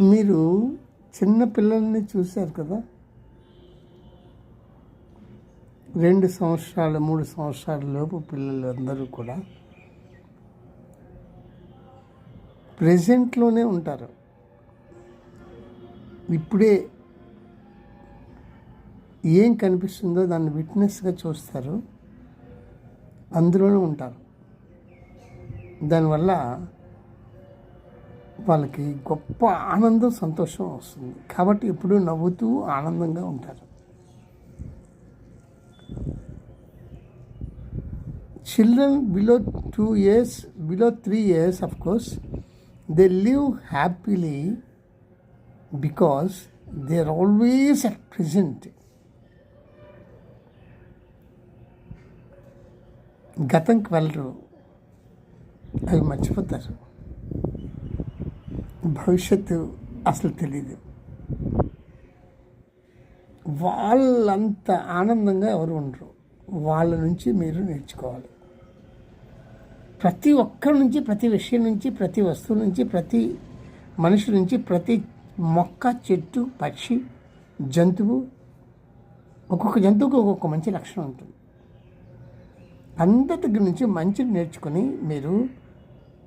మీరు చిన్న పిల్లల్ని చూశారు కదా, 2 సంవత్సరాలు 3 సంవత్సరాల లోపు పిల్లలు అందరూ కూడా ప్రెజెంట్లోనే ఉంటారు. ఇప్పుడే ఏం కనిపిస్తుందో దాన్ని విట్నెస్గా చూస్తారు, అందులోనే ఉంటారు. దానివల్ల వాళ్ళకి గొప్ప ఆనందం, సంతోషం వస్తుంది. కాబట్టి ఎప్పుడూ నవ్వుతూ ఆనందంగా ఉంటారు. Children below 2 years, below 3 years, of course, they live happily because they are always at present. గతంకి వెళ్ళరు, అవి మర్చిపోతారు. భవిష్యత్తు అసలు తెలీదు. వాళ్ళంత ఆనందంగా ఎవరు ఉండరు. వాళ్ళ నుంచి మీరు నేర్చుకోవాలి. ప్రతి ఒక్కరి నుంచి, ప్రతి విషయం నుంచి, ప్రతి వస్తువు నుంచి, ప్రతి మనిషి నుంచి, ప్రతి మొక్క, చెట్టు, పక్షి, జంతువు, ఒక్కొక్క జంతువుకి ఒక్కొక్క మంచి లక్షణం ఉంటుంది. అందరి దగ్గర నుంచి మంచిని నేర్చుకొని మీరు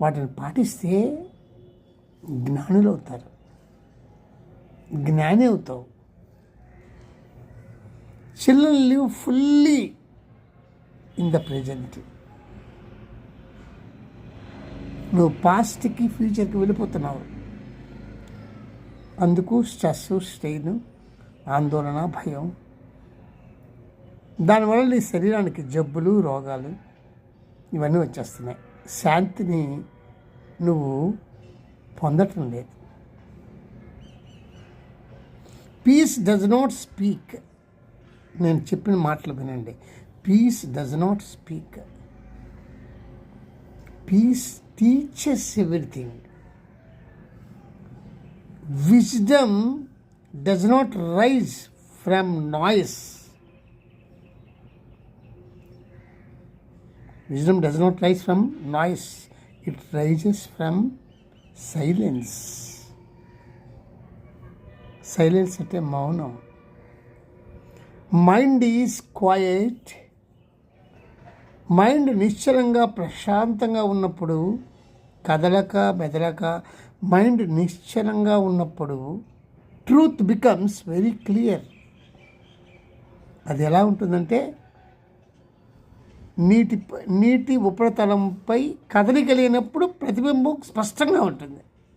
వాటిని పాటిస్తే జ్ఞానులు అవుతారు, జ్ఞాని అవుతావు. Children live fully in the present. నువ్వు పాస్ట్కి, ఫ్యూచర్కి వెళ్ళిపోతున్నావు. అందుకు స్ట్రెస్, స్ట్రెయిన్, ఆందోళన, భయం, దానివల్ల నీ శరీరానికి జబ్బులు, రోగాలు ఇవన్నీ వచ్చేస్తున్నాయి. శాంతిని నువ్వు పొందటం లేదు. Peace does not speak. నేను చెప్పిన మాటలు వినండి. Peace does not speak. Peace teaches everything. Wisdom does not rise from noise. Wisdom does not rise from noise. It rises from silence. Silence అంటే మౌనం. Mind is quiet. మైండ్ నిశ్చలంగా, ప్రశాంతంగా ఉన్నప్పుడు, కదలక మెదలక మైండ్ నిశ్చలంగా ఉన్నప్పుడు ట్రూత్ బికమ్స్ వెరీ క్లియర్. అది ఎలా ఉంటుందంటే నీటి ఉపరితలంపై కదలిక లేనప్పుడు ప్రతిబింబం స్పష్టంగా ఉంటుంది.